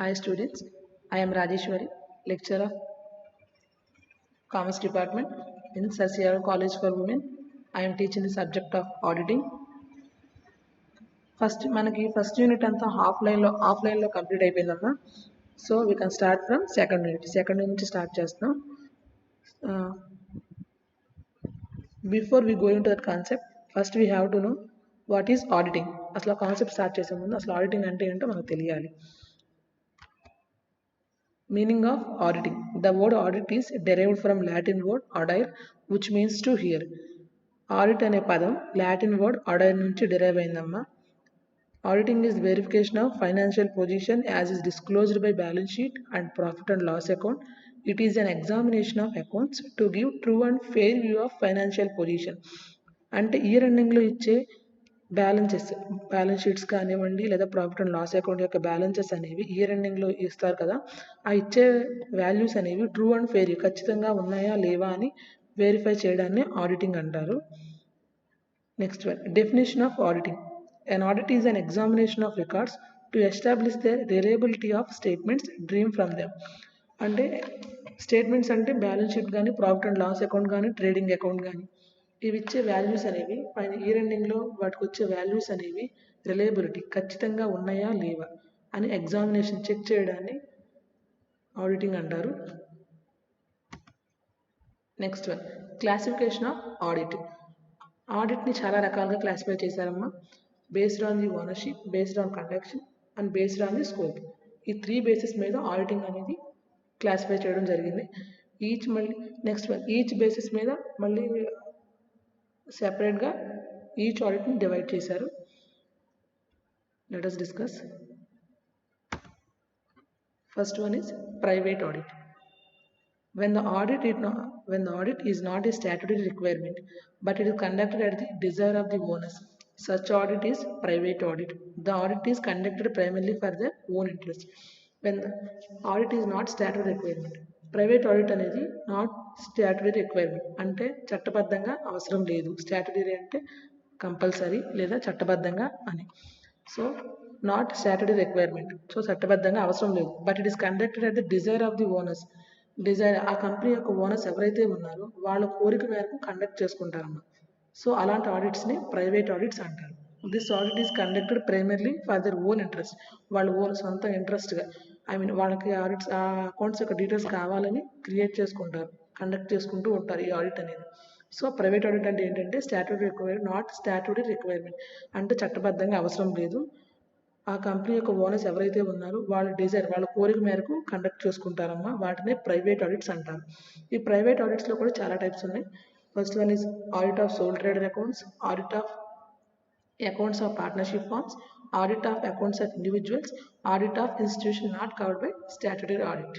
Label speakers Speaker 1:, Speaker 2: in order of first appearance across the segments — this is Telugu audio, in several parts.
Speaker 1: Hi students, I am Rajeshwari, lecturer of Commerce Department in Sir C.R. College for Women. I am teaching the subject of auditing. First unit అంతా ఆఫ్లైన్లో కంప్లీట్ అయిపోయిందమ్మా. So we can start from second unit start చేస్తున్నాం. Before we going to that concept first we have to know what is auditing. అసలు కాన్సెప్ట్ స్టార్ట్ చేసే ముందు అసలు ఆడిటింగ్ అంటే ఏంటో మనకు తెలియాలి. Meaning of auditing. The word audit is derived from Latin word audire, which means to hear. Audit అనే పదం లాటిన్ వర్డ్ audire నుంచి derive అయిందమ్మా. Auditing is verification of financial position as is disclosed by balance sheet and profit and loss account. It is an examination of accounts to give true and fair view of financial position. అంటే ఇయర్ ఎండింగ్లో ఇచ్చే బ్యాలెన్స్ షీట్స్ కానివ్వండి లేదా ప్రాఫిట్ అండ్ లాస్ అకౌంట్ యొక్క బ్యాలెన్సెస్ అనేవి ఇయర్ ఎండింగ్లో ఇస్తారు కదా, ఆ ఇచ్చే వాల్యూస్ అనేవి ట్రూ అండ్ ఫెయిర్ ఖచ్చితంగా ఉన్నాయా లేవా అని వెరిఫై చేయడాన్ని ఆడిటింగ్ అంటారు. Next one, definition of auditing. An audit is an examination of records to establish the reliability of statements drawn from them. అంటే స్టేట్మెంట్స్ అంటే బ్యాలెన్స్ షీట్ కానీ ప్రాఫిట్ అండ్ లాస్ అకౌంట్ కానీ ట్రేడింగ్ అకౌంట్ కానీ ఇవి ఇచ్చే వాల్యూస్ అనేవి పైన ఇయర్ ఎండింగ్లో వాటికి వచ్చే వాల్యూస్ అనేవి రిలయబిలిటీ ఖచ్చితంగా ఉన్నాయా లేవా అని ఎగ్జామినేషన్ చెక్ చేయడాన్ని ఆడిటింగ్ అంటారు. Next one, classification of audit. ఆడిట్ని చాలా రకాలుగా క్లాసిఫై చేశారమ్మా. Based on the ownership, based on conduction and based on the scope. ఈ 3 బేసిస్ మీద ఆడిటింగ్ అనేది క్లాసిఫై చేయడం జరిగింది. ఈచ్ బేసిస్ మీద మళ్ళీ సెపరేట్గా ఈచ్ ఆడిట్ని డివైడ్ చేశారు. Let us discuss. First one is private audit. When the audit is not a statutory requirement but it is conducted at the desire of the owners, such audit is private audit. The audit is conducted primarily for their own interest. When the audit is not statutory requirement, private audit అనేది నాట్ స్టాట్యుటరీ రిక్వైర్మెంట్ అంటే చట్టబద్ధంగా అవసరం లేదు. స్టాట్యుటరీ అంటే కంపల్సరీ లేదా చట్టబద్ధంగా అని. So not statutory requirement, so చట్టబద్ధంగా అవసరం లేదు. But it is conducted at the desire of the owners. ఆ కంపెనీ యొక్క ఓనర్స్ ఎవరైతే ఉన్నారో వాళ్ళ కోరిక మేరకు కండక్ట్ చేసుకుంటారన్నమాట. సో అలాంటి ఆడిట్స్ని ప్రైవేట్ ఆడిట్స్ అంటారు. This audit is conducted primarily for their own interest. వాళ్ళ ఓన్ సొంత ఇంట్రెస్ట్గా, వాళ్ళకి ఆడిట్స్ ఆ అకౌంట్స్ యొక్క డీటెయిల్స్ కావాలని క్రియేట్ చేసుకుంటారు, కండక్ట్ చేసుకుంటూ ఉంటారు ఈ ఆడిట్ అనేది. సో ప్రైవేట్ ఆడిట్ అంటే ఏంటంటే statutory requirement, not statutory requirement అంటే చట్టబద్ధంగా అవసరం లేదు. ఆ కంపెనీ యొక్క ఓనర్స్ ఎవరైతే ఉన్నారో వాళ్ళ కోరిక మేరకు కండక్ట్ చేసుకుంటారమ్మా. వాటినే ప్రైవేట్ ఆడిట్స్ అంటారు. ఈ ప్రైవేట్ ఆడిట్స్లో కూడా చాలా టైప్స్ ఉన్నాయి. First one is audit of sole trader accounts, audit of accounts of partnership firms, audit of accounts of individuals, audit of institution not covered by statutory audit.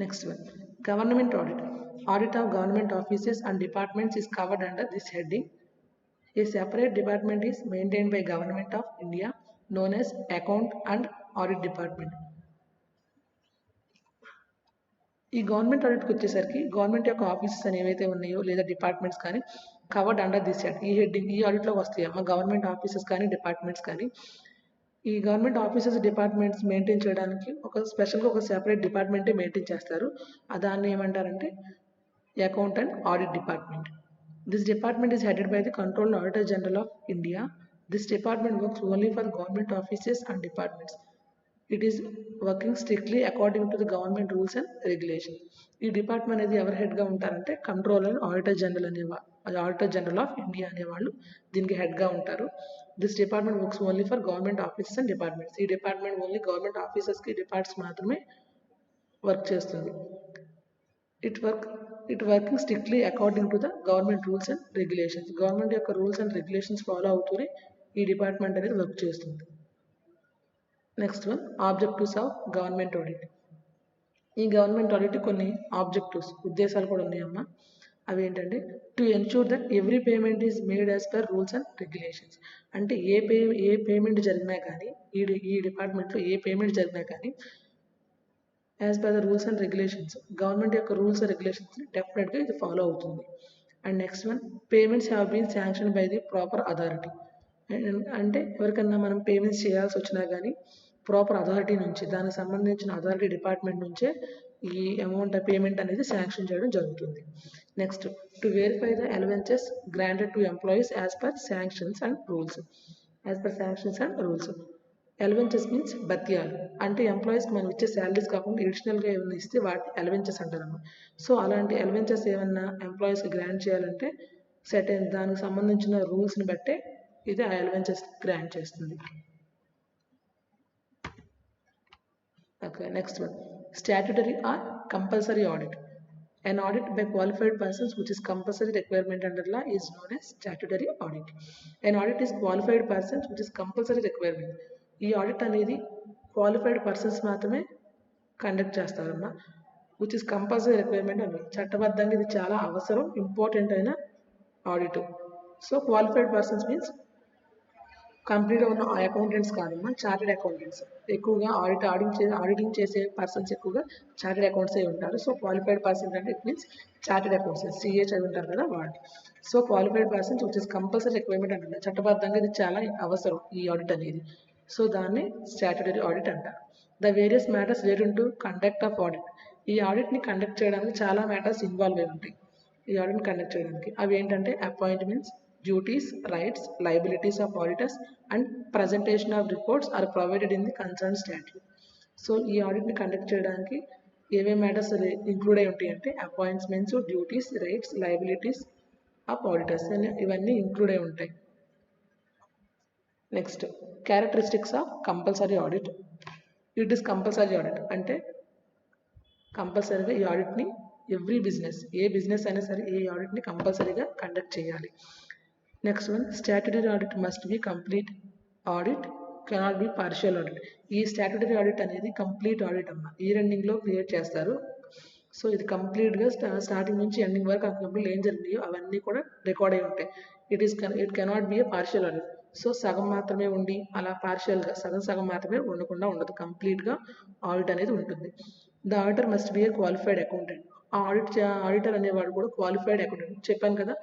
Speaker 1: Next one, government audit. Audit of government offices and departments is covered under this heading. A separate department is maintained by Government of India known as Account and Audit Department. ఈ గవర్నమెంట్ ఆడిట్కి వచ్చేసరికి గవర్నమెంట్ యొక్క ఆఫీసెస్ అని ఏవైతే ఉన్నాయో లేదా డిపార్ట్మెంట్స్ కానీ కవర్డ్ అండర్ దిస్ హెడ్, ఈ హెడ్డింగ్ ఈ ఆడిట్లో వస్తాయమ్మా. గవర్నమెంట్ ఆఫీసెస్ కానీ డిపార్ట్మెంట్స్ కానీ, ఈ గవర్నమెంట్ ఆఫీసెస్ డిపార్ట్మెంట్స్ మెయింటైన్ చేయడానికి స్పెషల్గా ఒక సెపరేట్ డిపార్ట్మెంటే మెయింటైన్ చేస్తారు. దాన్ని ఏమంటారంటే account and audit department. This department is headed by the controlled auditor general of India. This department works only for government offices and departments. It is working strictly according to the government rules and regulation. ఈ డిపార్ట్మెంట్ అనేది ఎవరు హెడ్గా ఉంటారంటే controller auditor general of India అనేవాళ్ళు దీనికి హెడ్గా ఉంటారు. This department works only for government offices and departments. ఈ డిపార్ట్మెంట్ ఓన్లీ గవర్నమెంట్ ఆఫీసెస్కి డిపార్ట్స్ మాత్రమే వర్క్ చేస్తుంది. It working strictly according to the government rules and regulations. Government యొక్క రూల్స్ అండ్ రెగ్యులేషన్స్ ఫాలో అవుతూనే ఈ డిపార్ట్మెంట్ అనేది వర్క్ చేస్తుంది. Next one, objectives of government audit. ఈ గవర్నమెంట్ ఆడిట్ కొన్ని ఆబ్జెక్టివ్స్, ఉద్దేశాలు కూడా ఉన్నాయమ్మా. అవి ఏంటంటే to ensure that every payment is made as per rules and regulations. అంటే ఏ పేమెంట్ జరిగినా కానీ ఈ డిపార్ట్మెంట్లో ఏ పేమెంట్ జరిగినా కానీ as per the rules and regulations, government యొక్క రూల్స్ అండ్ రెగ్యులేషన్స్ని డెఫినెట్గా ఇది ఫాలో అవుతుంది. And next one, payments have been sanction by the proper authority. అంటే ఎవరికన్నా మనం పేమెంట్స్ చేయాల్సి వచ్చినా కానీ ప్రాపర్ అథారిటీ నుంచి దానికి సంబంధించిన అథారిటీ డిపార్ట్మెంట్ నుంచే ఈ అమౌంట్ పేమెంట్ అనేది శాంక్షన్ చేయడం జరుగుతుంది. Next, to verify the allowances granted to employees as per sanctions and rules. Allowances means భత్యాలు, అంటే ఎంప్లాయీస్కి మనం ఇచ్చే శాలరీస్ కాకుండా ఎడిషనల్గా ఏమైనా ఇస్తే వాటి అలవెన్సెస్ అంటారన్నమాట. సో అలాంటి అలవెన్సెస్ ఏమన్నా ఎంప్లాయీస్కి గ్రాంట్ చేయాలంటే సెటైన్ దానికి సంబంధించిన రూల్స్ని బట్టే ఇది ఆ అలవెన్సెస్ గ్రాంట్ చేస్తుంది. Okay, next one. Statutory or compulsory audit. An audit by qualified persons which is compulsory requirement under law is known as statutory audit. An audit is qualified persons which is compulsory requirement. ఈ ఆడిట్ అనేది క్వాలిఫైడ్ పర్సన్స్ మాత్రమే కండక్ట్ చేస్తారమ్మా. విచ్ ఇస్ కంపల్సరీ రిక్వైర్మెంట్ అన్నారు. చట్టబద్ధంగా ఇది చాలా అవసరం, ఇంపార్టెంట్ అయిన audit. So qualified persons means కంప్లీట్గా ఉన్న అకౌంటెంట్స్ కాదమ్మా, చార్టెడ్ అకౌంటెంట్స్. ఎక్కువగా ఆడిటింగ్ చేసే పర్సన్స్ ఎక్కువగా చార్టెడ్ అకౌంట్సే ఉంటారు. సో క్వాలిఫైడ్ పర్సన్స్ అంటే it means chartered accounts, CA చదివి ఉంటారు కదా వాళ్ళు. So qualified persons which is compulsory requirement అంటారు. చట్టబద్ధంగా ఇది చాలా అవసరం ఈ ఆడిట్ అనేది. సో దాన్ని స్టాట్యుటరీ ఆడిట్ అంటారు. The various matters related to conduct of audit. ఈ ఆడిట్ని కండక్ట్ చేయడానికి చాలా మ్యాటర్స్ ఇన్వాల్వ్ అయి ఉంటాయి. ఈ ఆడిట్ని కండక్ట్ చేయడానికి అవి ఏంటంటే appointments, duties, rights, liabilities of auditors and presentation of reports are provided in the concern statute. So ఈ ఆడిట్ని కండక్ట్ చేయడానికి ఏమేమి మ్యాటర్స్ ఇంక్లూడ్ అయి ఉంటాయి అంటే appointments, duties, rights, liabilities of auditors ఇవన్నీ ఇంక్లూడ్ అయి ఉంటాయి. Next, characteristics of compulsory audit. It is compulsory audit అంటే కంపల్సరీగా ఈ ఆడిట్ని ఎవ్రీ బిజినెస్, ఏ బిజినెస్ అయినా సరే ఈ ఆడిట్ని కంపల్సరీగా కండక్ట్ చేయాలి. Next one, statutory audit must be complete audit, cannot be partial audit. ఈ స్టాట్యుటరీ ఆడిట్ అనేది కంప్లీట్ ఆడిట్ అమ్మ, ఇయర్ ఎండింగ్లో క్రియేట్ చేస్తారు. సో ఇది కంప్లీట్గా స్టార్టింగ్ నుంచి ఎండింగ్ వరకు కంప్లీట్ ఏం జరిగినాయో అవన్నీ కూడా రికార్డ్ అయి ఉంటాయి. It cannot be A partial audit. So సగం మాత్రమే ఉండి అలా పార్షియల్గా సగం మాత్రమే ఉండకుండా ఉండదు, కంప్లీట్గా ఆడిట్ అనేది ఉంటుంది. The auditor must be A qualified accountant. ఆ ఆడిటర్ అనేవాడు కూడా క్వాలిఫైడ్ అకౌంటెంట్. చెప్పాను కదా,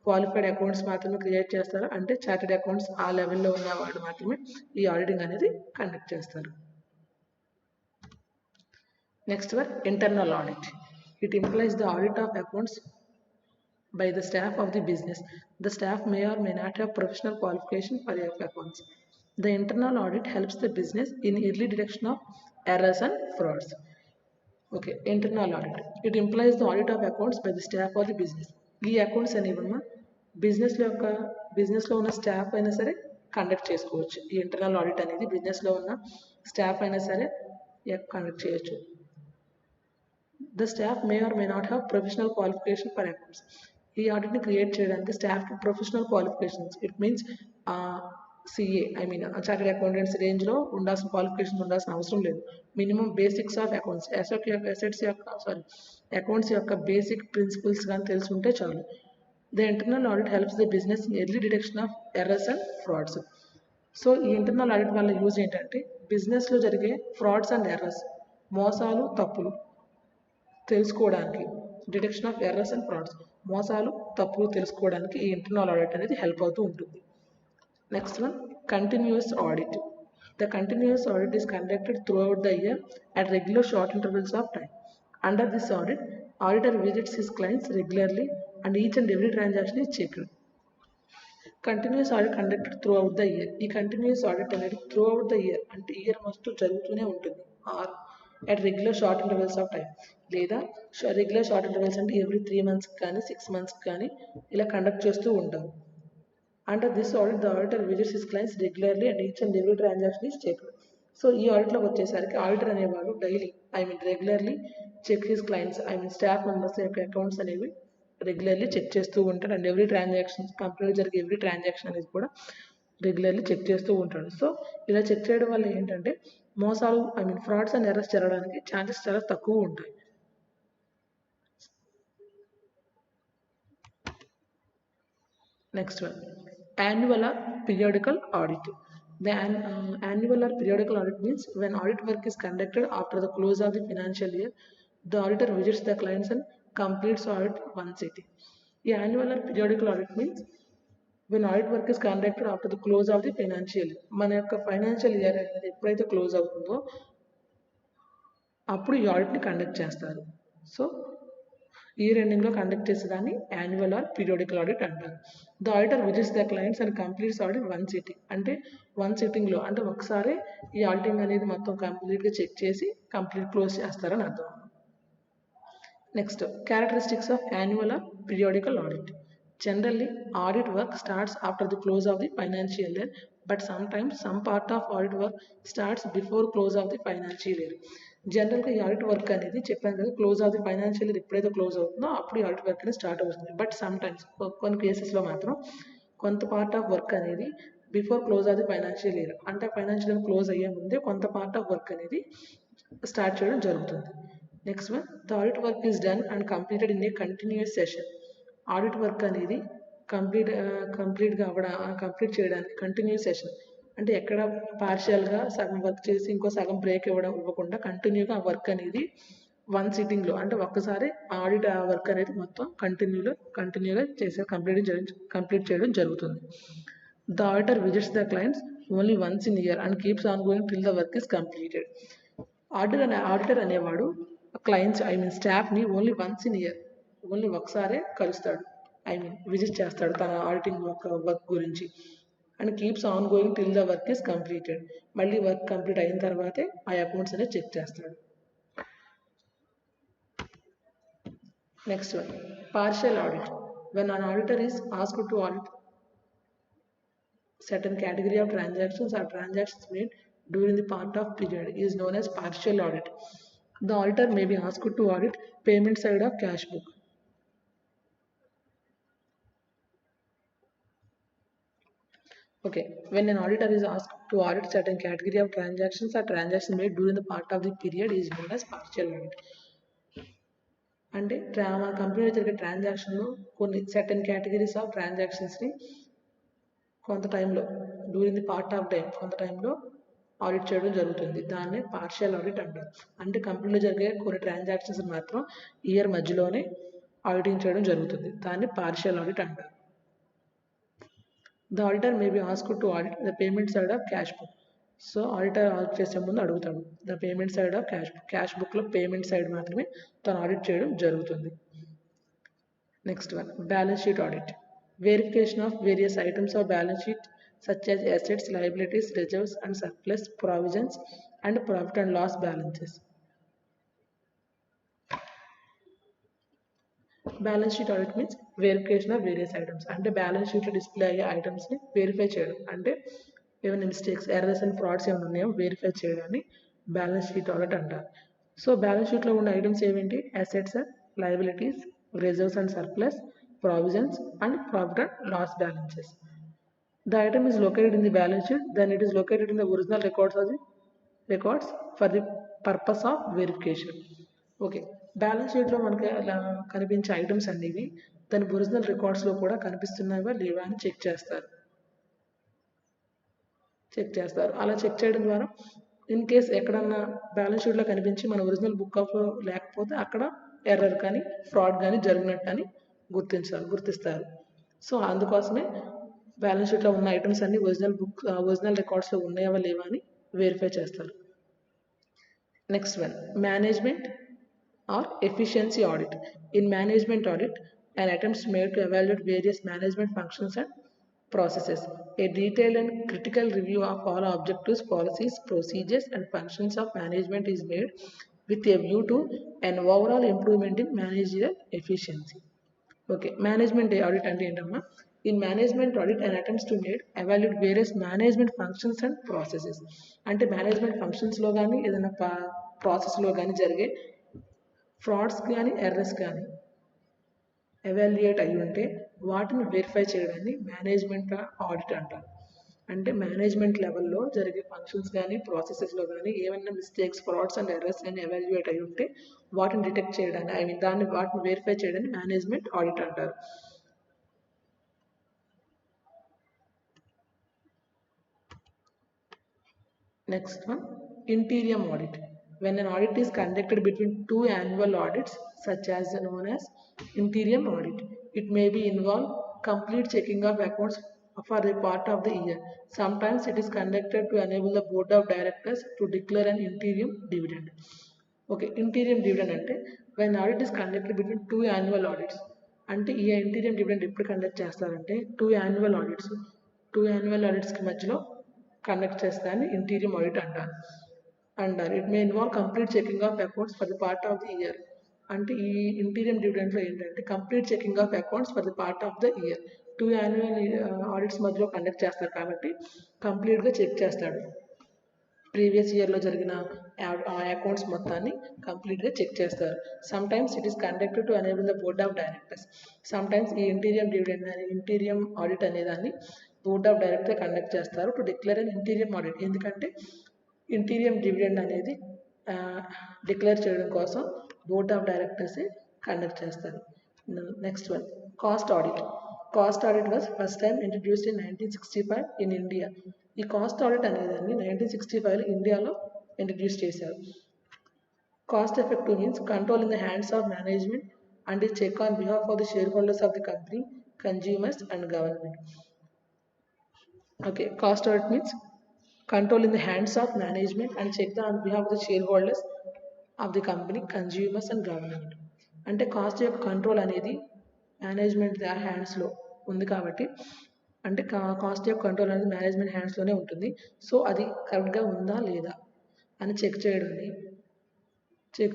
Speaker 1: క్వాలిఫైడ్ అకౌంట్స్ మాత్రమే క్రియేట్ చేస్తారు, అంటే చార్టెడ్ అకౌంట్స్ ఆ లెవెల్లో ఉన్న వాళ్ళు మాత్రమే ఈ ఆడిటింగ్ అనేది కండక్ట్ చేస్తారు. Next one, internal audit. It implies the audit of accounts by the staff of the business. The staff may or may not have professional qualification for accounts. The internal audit helps the business in early detection of errors and frauds. Okay, internal audit. It implies the audit of accounts by the staff of the business. ఈ అకౌంట్స్ అనేవమ్మా బిజినెస్లో ఉన్న స్టాఫ్ అయినా సరే కండక్ట్ చేసుకోవచ్చు. ఈ ఇంటర్నల్ ఆడిట్ అనేది బిజినెస్లో ఉన్న స్టాఫ్ అయినా సరే కండక్ట్ చేయొచ్చు. The staff may or may not have professional qualification for accounts. ఈ ఆడిట్ని క్రియేట్ చేయడానికి స్టాఫ్కి professional qualifications, it means CA chartered accountants రేంజ్లో ఉండాల్సిన క్వాలిఫికేషన్ ఉండాల్సిన అవసరం లేదు. Minimum basics of accounts, accounts యొక్క బేసిక్ ప్రిన్సిపల్స్ కానీ తెలిసి ఉంటే చాలు. The internal audit helps the business in early detection of errors and frauds. So ఈ ఇంటర్నల్ ఆడిట్ వల్ల యూజ్ ఏంటంటే బిజినెస్లో జరిగే ఫ్రాడ్స్ అండ్ ఎర్రర్స్, మోసాలు, తప్పులు తెలుసుకోవడానికి, detection of errors and frauds, మోసాలు, తప్పులు తెలుసుకోవడానికి ఈ ఇంటర్నల్ ఆడిట్ అనేది హెల్ప్ అవుతూ ఉంటుంది. Next one, continuous audit. The continuous audit is conducted throughout the year at regular short intervals of time. Under this audit, auditor visits his clients regularly and each and every transaction is checked. Continuous audit conducted throughout the year. ఈ కంటిన్యూస్ ఆడిట్ అనేది త్రూ అవుట్ ద ఇయర్ అంటే ఇయర్ మొత్తం జరుగుతూనే ఉంటుంది. Or at regular short intervals of time, లేదా రెగ్యులర్ షార్ట్ ఇంటర్వెల్స్ అంటే ఎవ్రీ 3 months కానీ 6 months కానీ ఇలా కండక్ట్ చేస్తూ ఉంటారు. Under this audit the auditor visits his clients regularly and each and every transaction is checked. So ఈ ఆడిట్లోకి వచ్చేసరికి ఆడిటర్ అనేవాడు daily regularly check his clients staff members యొక్క అకౌంట్స్ అనేవి రెగ్యులర్లీ చెక్ చేస్తూ ఉంటాడు. అండ్ ఎవ్రీ ట్రాన్సాక్షన్ కంపెనీలో జరిగే ఎవ్రీ ట్రాన్సాక్షన్ అనేది కూడా రెగ్యులర్లీ చెక్ చేస్తూ ఉంటాడు. సో ఇలా చెక్ చేయడం వల్ల ఏంటంటే మోసాలు ఫ్రాడ్స్ అండ్ ఎర్రర్స్ జరగడానికి ఛాన్సెస్ చాలా తక్కువ ఉంటాయి. Next one, annual are periodical audit. The annual or periodical audit means when audit work is conducted after the close of the financial year, the auditor visits the clients and completes audit once a year. The annual or periodical audit means when audit work is conducted after the close of the financial year. మన యొక్క ఫైనాన్షియల్ ఇయర్ అనేది ఎప్పుడైతే క్లోజ్ అవుతుందో అప్పుడు ఈ ఆడిట్ని కండక్ట్ చేస్తారు. సో ఇయర్ ఎండింగ్లో కండక్ట్ చేసేదాన్ని యాన్యువల్ ఆర్ పీరియాడికల్ ఆడిట్ అంటారు. The auditor visits the clients and completes audit one sitting. అంటే వన్ సిట్టింగ్లో అంటే ఒకసారి ఈ ఆడిటింగ్ అనేది మొత్తం కంప్లీట్గా చెక్ చేసి కంప్లీట్ క్లోజ్ చేస్తారని అర్థం. Next, characteristics of annual are periodical audit. Generally, audit work starts after the close of the financial year, but sometimes some part of audit work starts before close of the financial year. జనరల్గా ఈ ఆడిట్ వర్క్ అనేది చెప్పాను కదా, close of the financial year ఎప్పుడైతే క్లోజ్ అవుతుందో అప్పుడు ఈ ఆడిట్ వర్క్ అనేది స్టార్ట్ అవుతుంది. బట్ సమ్ టైమ్స్ కొన్ని కేసెస్లో మాత్రం కొంత పార్ట్ ఆఫ్ వర్క్ అనేది before close of the financial year అంటే ఫైనాన్షియల్ ఇయర్ క్లోజ్ అయ్యే ముందే కొంత పార్ట్ ఆఫ్ వర్క్ అనేది స్టార్ట్ చేయడం జరుగుతుంది. Next one, the audit work is done and completed in a continuous session. Audit work అనేది కంప్లీట్ చేయడానికి కంటిన్యూస్ సెషన్ అంటే ఎక్కడ పార్షియల్గా సగం వర్క్ చేసి ఇంకో సగం బ్రేక్ ఇవ్వకుండా కంటిన్యూగా ఆ వర్క్ అనేది వన్ సిట్టింగ్లో అంటే ఒక్కసారి ఆడిట్ ఆ వర్క్ అనేది మొత్తం కంటిన్యూగా కంప్లీట్ చేయడం జరుగుతుంది. The auditor visits the clients only once in year and keeps on going till the work is completed. Auditor అనేవాడు క్లయింట్స్ స్టాఫ్ని only once in year only ఒకసారే కలుస్తాడు, విజిట్ చేస్తాడు తన ఆడిటింగ్ వర్క్ గురించి. And keeps on going till the work is completed. మళ్ళీ వర్క్ కంప్లీట్ అయిన తర్వాతే ఆ అకౌంట్స్ అనేది చెక్ చేస్తాడు. Next one, partial audit. When an auditor is asked to audit certain category of transactions or transactions made during the part of period is known as partial audit. The auditor may be asked to audit payment side of cash book. Okay, when an auditor is asked to audit certain category of transactions or transactions made during the part of the period is known as partial audit. అంటే మన కంపెనీలో జరిగే ట్రాన్సాక్షన్లో కొన్ని సర్టెన్ కేటగిరీస్ ఆఫ్ ట్రాన్సాక్షన్స్ని కొంత టైంలో during the part of time కొంత టైంలో ఆడిట్ చేయడం జరుగుతుంది. దాన్నే పార్షియల్ ఆడిట్ అంటారు. అంటే కంపెనీలో జరిగే కొన్ని ట్రాన్సాక్షన్స్ మాత్రం ఇయర్ మధ్యలోనే ఆడిటింగ్ చేయడం జరుగుతుంది. దాన్ని పార్షియల్ ఆడిట్ అంటారు. The auditor may be asked to audit the payment side of cash book. So auditor audit చేసే ముందు అడుగుతాడు the payment side of cash బుక్లో పేమెంట్ సైడ్ మాత్రమే తను ఆడిట్ చేయడం జరుగుతుంది. Next one, balance sheet audit. Verification of various items of balance sheet such as assets, liabilities, reserves and surplus, provisions and profit and loss balances. Balance sheet audit means verification of various items. అంటే బ్యాలెన్స్ షీట్లో డిస్ప్లే అయ్యే ఐటమ్స్ని వెరిఫై చేయడం, అంటే ఏమైనా మిస్టేక్స్, ఎర్రర్స్ అండ్ ఫ్రాడ్స్ ఏమైనా ఉన్నాయో వెరిఫై చేయడాన్ని బ్యాలెన్స్ షీట్ ఆడిట్ అంటారు. సో బ్యాలెన్స్ షీట్లో ఉన్న ఐటమ్స్ ఏమిటి? Assets, liabilities, reserves and surplus, provisions and profit and loss balances. The item is located in the balance sheet, then it is located in the original records for the purpose of verification. Okay, balance షీట్లో మనకి కనిపించే ఐటమ్స్ అనేవి దాని ఒరిజినల్ రికార్డ్స్లో కూడా కనిపిస్తున్నాయా లేవా అని చెక్ చేస్తారు. అలా చెక్ చేయడం ద్వారా ఇన్ కేస్ ఎక్కడన్నా బ్యాలెన్స్ షీట్లో కనిపించి మన ఒరిజినల్ బుక్ ఆఫ్ లేకపోతే అక్కడ ఎర్రర్ కానీ ఫ్రాడ్ కానీ జరిగినట్టు అని గుర్తిస్తారు. సో అందుకోసమే బ్యాలెన్స్ షీట్లో ఉన్న ఐటమ్స్ అన్ని ఒరిజినల్ రికార్డ్స్లో ఉన్నాయా లేవా అని వెరిఫై చేస్తారు. Next one, management or efficiency audit. In management audit an attempt made to evaluate various management functions and processes. A detailed and critical review of all objectives, policies, procedures and functions of management is made with a view to an overall improvement in managerial efficiency. Okay, management audit అంటే ఏంటమ్మా? In management audit and attempts to evaluate various management functions and processes. అంటే మేనేజ్మెంట్ ఫంక్షన్స్లో కానీ ఏదైనా ప్రాసెస్లో కానీ జరిగే ఫ్రాడ్స్ కానీ ఎర్రర్స్ కానీ ఎవాల్యుయేట్ అయ్యి ఉంటే వాటిని వెరిఫై చేయడాన్ని మేనేజ్మెంట్ ఆడిట్ అంటారు. అంటే మేనేజ్మెంట్ లెవెల్లో జరిగే ఫంక్షన్స్ కానీ ప్రాసెసెస్లో కానీ ఏమైనా మిస్టేక్స్, ఫ్రాడ్స్ అండ్ ఎర్రర్స్ కానీ ఎవాల్యుయేట్ అయ్యి ఉంటే వాటిని డిటెక్ట్ చేయడాన్ని వాటిని వెరిఫై చేయడాన్ని మేనేజ్మెంట్ ఆడిట్ అంటారు. Next one, interim audit. When an audit is conducted between two annual audits, such as known as interim audit, it may be involve complete checking of accounts for a part of the year. Sometimes it is conducted to enable the board of directors to declare an interim dividend. Okay, interim dividend అంటే when audit is conducted between two annual audits. అంటే ఈ ఇంటీరియం డివిడెండ్ ఎప్పుడు కండక్ట్ చేస్తారంటే టూ యాన్యువల్ ఆడిట్స్కి మధ్యలో కండక్ట్ చేస్తారని ఇంటీరియం ఆడిట్ అంటారు. It may involve complete checking of accounts for the part of the year. అంటే ఈ ఇంటీరియం డివిడెండ్లో ఏంటంటే complete checking of accounts for the part of the year. Two annual audits మధ్యలో కండక్ట్ చేస్తారు కాబట్టి కంప్లీట్గా చెక్ చేస్తాడు. ప్రీవియస్ ఇయర్లో జరిగిన అకౌంట్స్ మొత్తాన్ని కంప్లీట్గా చెక్ చేస్తారు. Some times it is conducted to enable the board of directors. Some times ఈ ఇంటీరియం ఆడిట్ అనేదాన్ని బోర్డ్ ఆఫ్ డైరెక్టర్ కండక్ట్ చేస్తారు to declare an interim audit. ఎందుకంటే ఇంటీరియం డివిడెండ్ అనేది డిక్లేర్ చేయడం కోసం బోర్డ్ ఆఫ్ డైరెక్టర్సే కండక్ట్ చేస్తారు. Next one, cost audit. Cost audit was first time introduced in 1965 in India. ఈ కాస్ట్ ఆడిట్ అనేదాన్ని 1965లో ఇండియాలో ఇంట్రడ్యూస్ చేశారు. Cost effective means control in the hands of management and ఈ check on behalf of the shareholders of the company, consumers and government. Okay, cost audit means control in the hands of management and check on behalf of the shareholders of the company, consumers and government. అంటే కాస్ట్ యొక్క కంట్రోల్ అనేది మేనేజ్మెంట్ హ్యాండ్స్లో ఉంది కాబట్టి అంటే కాస్ట్ యొక్క కంట్రోల్ అనేది మేనేజ్మెంట్ హ్యాండ్స్లోనే ఉంటుంది. సో అది కరెక్ట్గా ఉందా లేదా అని చెక్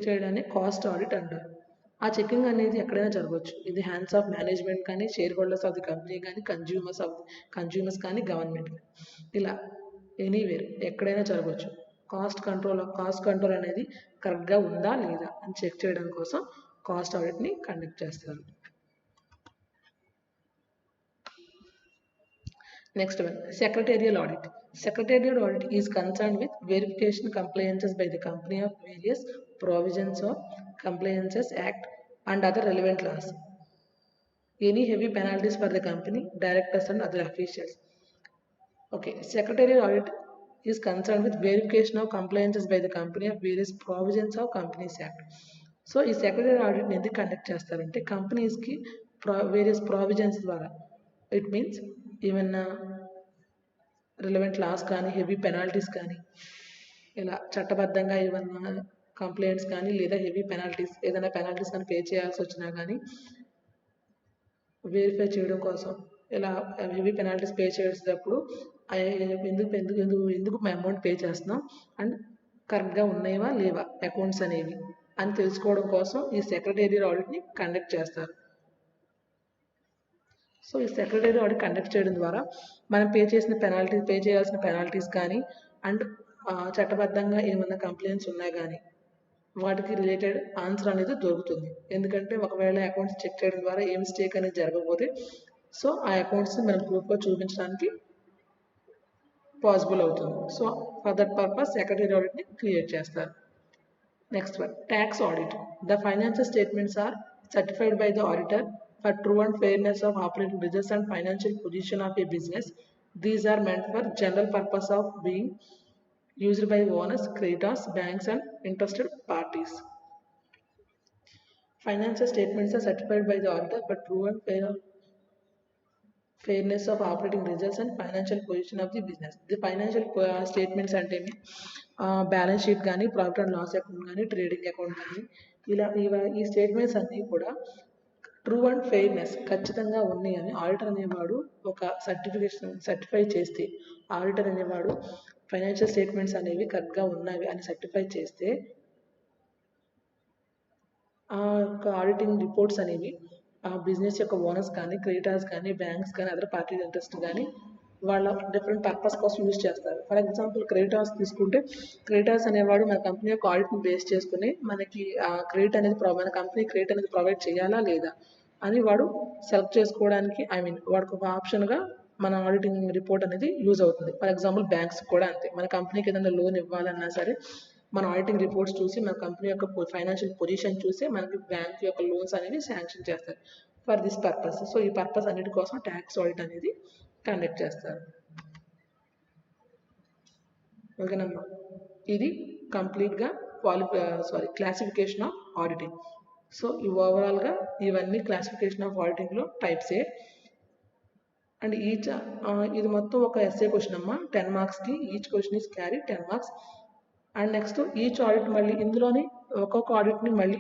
Speaker 1: చేయడాన్ని కాస్ట్ ఆడిట్ అంటారు. ఆ చెకింగ్ అనేది ఎక్కడైనా జరగవచ్చు. ఇది హ్యాండ్స్ ఆఫ్ మేనేజ్మెంట్ కానీ, share holders of the company కానీ, కన్జ్యూమర్స్ కానీ, గవర్నమెంట్ కానీ, ఇలా ఎనీవేర్ ఎక్కడైనా జరగవచ్చు. కాస్ట్ కంట్రోల్ అనేది కరెక్ట్గా ఉందా లేదా అని చెక్ చేయడం కోసం కాస్ట్ ఆడిట్ని కండక్ట్ చేస్తారు. Next one, secretarial audit. Secretarial audit is concerned with verification compliances by the company of various provisions of Compliances Act and other relevant laws. Any heavy penalties for the company, directors and other officials. Okay, secretarial audit is concerned with verification of compliances by the company of various provisions of Companies Act. So ఈ సెక్రటరీ ఆడిట్ ఎందుకు కండక్ట్ చేస్తారంటే కంపెనీస్కి వేరియస్ ప్రావిజన్స్ ద్వారా, ఇట్ మీన్స్ ఏమన్నా రిలవెంట్ లాస్ కానీ, హెవీ పెనాల్టీస్ కానీ, ఇలా చట్టబద్ధంగా ఏమన్నా కంప్లైంట్స్ కానీ లేదా హెవీ పెనాల్టీస్ ఏదైనా పెనాల్టీస్ కానీ పే చేయాల్సి వచ్చినా కానీ వెరిఫై చేయడం కోసం, ఇలా హెవీ పెనాల్టీస్ పే చేసేటప్పుడు ఎందుకు మేము అమౌంట్ పే చేస్తున్నాం అండ్ కరెక్ట్గా ఉన్నాయా లేవా అకౌంట్స్ అనేవి అని తెలుసుకోవడం కోసం ఈ సెక్రటేరియల్ ఆడిట్ని కండక్ట్ చేస్తారు. సో ఈ సెక్రటరీ ఆడిట్ కండక్ట్ చేయడం ద్వారా మనం పే చేయాల్సిన పెనాల్టీస్ కానీ అండ్ చట్టబద్ధంగా ఏమన్నా కంప్లైంట్స్ ఉన్నాయి కానీ వాటికి రిలేటెడ్ ఆన్సర్ అనేది దొరుకుతుంది. ఎందుకంటే ఒకవేళ అకౌంట్స్ చెక్ చేయడం ద్వారా ఏ మిస్టేక్ అనేది జరగకపోతే సో ఆ అకౌంట్స్ని మనం ప్రూఫ్గా చూపించడానికి పాసిబుల్ అవుతుంది. So for that purpose secretary ఆడిట్ని క్రియేట్ చేస్తారు. Next one, tax audit. The financial statements are certified by the auditor for true and fairness of operating results and financial position of a business. These are meant for general purpose of being used by owners, creditors, banks and interested parties. Financial statements are certified by the auditor for true and fairness of operating results and financial position of the business. The financial statements అంటే బ్యాలెన్స్ షీట్ కానీ, ప్రాఫిట్ అండ్ లాస్ అకౌంట్ కానీ, ట్రేడింగ్ అకౌంట్ కానీ, ఈ స్టేట్మెంట్స్ అన్నీ కూడా ట్రూ అండ్ ఫెయిర్నెస్ ఖచ్చితంగా ఉన్నాయని ఆడిటర్ అనేవాడు ఒక సర్టిఫై చేస్తే, ఆడిటర్ అనేవాడు ఫైనాన్షియల్ స్టేట్మెంట్స్ అనేవి కరెక్ట్గా ఉన్నవి అని సర్టిఫై చేస్తే ఆ యొక్క ఆడిటింగ్ రిపోర్ట్స్ అనేవి ఆ బిజినెస్ యొక్క ఓనర్స్ కానీ, క్రెడిటర్స్ కానీ, బ్యాంక్స్ కానీ, అదర్ పార్టీ ఇంట్రెస్ట్ కానీ వాళ్ళ డిఫరెంట్ పర్పస్ కోసం యూజ్ చేస్తారు. ఫర్ ఎగ్జాంపుల్ క్రెడిటర్స్ తీసుకుంటే క్రెడిటర్స్ అనేవాడు మన కంపెనీ యొక్క ఆడిట్ని బేస్ చేసుకుని మనకి క్రెడిట్ అనేది మన కంపెనీ క్రెడిట్ అనేది ప్రొవైడ్ చేయాలా లేదా అని వాడు సెలెక్ట్ చేసుకోవడానికి వాడికి ఒక ఆప్షన్గా మన ఆడిటింగ్ రిపోర్ట్ అనేది యూజ్ అవుతుంది. ఫర్ ఎగ్జాంపుల్ బ్యాంక్స్ కూడా అంతే, మన కంపెనీకి ఏదైనా లోన్ ఇవ్వాలన్నా సరే మన ఆడిటింగ్ రిపోర్ట్స్ చూసి మన కంపెనీ యొక్క ఫైనాన్షియల్ పొజిషన్ చూసి మనకి బ్యాంక్ యొక్క లోన్స్ అనేవి శాంక్షన్ చేస్తారు ఫర్ దిస్ పర్పస్. సో ఈ పర్పస్ అన్నిటి కోసం ట్యాక్స్ ఆడిట్ అనేది కండక్ట్ చేస్తారు. ఓకేనమ్మా, ఇది కంప్లీట్గా క్లాసిఫికేషన్ ఆఫ్ ఆడిటింగ్. సో ఈ ఓవరాల్గా ఇవన్నీ క్లాసిఫికేషన్ ఆఫ్ ఆడిటింగ్లో టైప్సే. అండ్ ఈచ్ ఇది మొత్తం ఒక ఎస్ఏ క్వశ్చన్ అమ్మా 10 మార్క్స్కి each question is carry 10 marks. And next each audit మళ్ళీ ఇందులోని ఒక్కొక్క ఆడిట్ని మళ్ళీ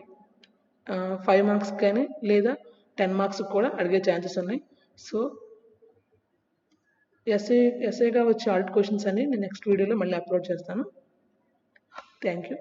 Speaker 1: 5 మార్క్స్ కానీ లేదా 10 మార్క్స్ కూడా అడిగే ఛాన్సెస్ ఉన్నాయి. సో ఎస్ఏగా వచ్చే ఆడిట్ క్వశ్చన్స్ అన్ని నేను నెక్స్ట్ వీడియోలో మళ్ళీ అప్లోడ్ చేస్తాను. Thank you.